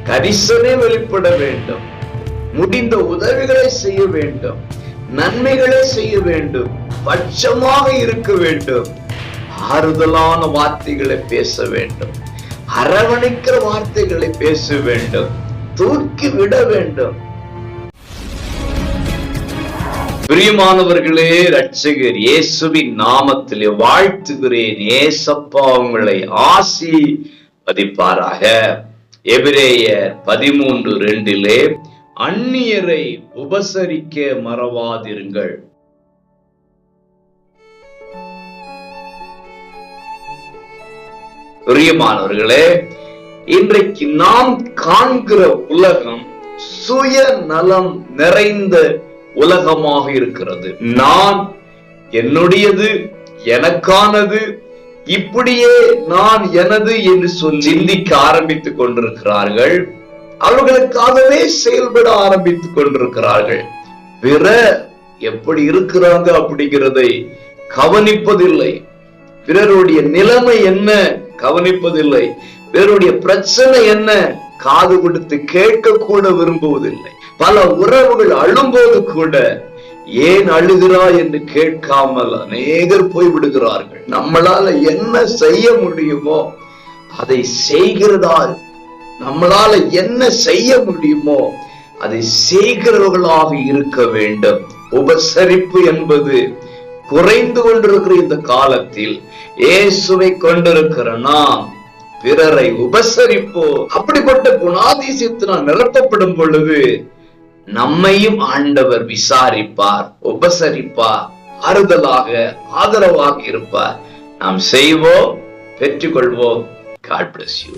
கரிசனை வெளிப்பட வேண்டும். முடிந்த உதவிகளை செய்ய வேண்டும். நன்மைகளை செய்ய வேண்டும். பட்சமாக இருக்க வேண்டும். ஆறுதலான வார்த்தைகளை பேச வேண்டும். அரவணைக்கிற வார்த்தைகளை பேச வேண்டும். தூக்கி விட வேண்டும். பிரியமானவர்களே, இரட்சகர் இயேசுவின் நாமத்திலே வாழ்த்துகிறேன். ஏசப்பா உங்களை ஆசீர்வதிப்பாராக. எபிரேயர் 13:2 அந்நியரை உபசரிக்க மறவாதிருங்கள். பிரியமானவர்களே, இன்றைக்கு நாம் காண்கிற உலகம் சுயநலம் நிறைந்த உலகமாக இருக்கிறது. நான், என்னுடையது, எனக்கானது, இப்படியே நான் எனது என்று சொல்லி சிந்திக்க ஆரம்பித்துக் கொண்டிருக்கிறார்கள். அவர்களுக்காகவே செயல்பட ஆரம்பித்துக் கொண்டிருக்கிறார்கள். பிறர் எப்படி இருக்கிறாங்க அப்படிங்கிறதை கவனிப்பதில்லை. பிறருடைய நிலைமை என்ன கவனிப்பதில்லை. பிறருடைய பிரச்சனை என்ன காது கொடுத்து கேட்க கூட விரும்புவதில்லை. பல உறவுகள் அழும்போது கூட ஏன் அழுகிறாய் என்று கேட்காமல் அநேகர் போய்விடுகிறார்கள். நம்மளால என்ன செய்ய முடியுமோ அதை செய்கிறதால், நம்மளால என்ன செய்ய முடியுமோ அதை செய்கிறவர்களாக இருக்க வேண்டும். உபசரிப்பு என்பது குறைந்து கொண்டிருக்கிற இந்த காலத்தில் இயேசுவை கொண்டிருக்கிற நாம் பிறரை உபசரிப்போம். அப்படிப்பட்ட குணாதிசயத்தினால் நிரப்பப்படும் பொழுது நம்மையும் ஆண்டவர் விசாரிப்பார், உபசரிப்பார், ஆறுதலாக ஆதரவாக இருப்பார். நாம் செய்வோம், பெற்றுக்கொள்வோம். God bless you.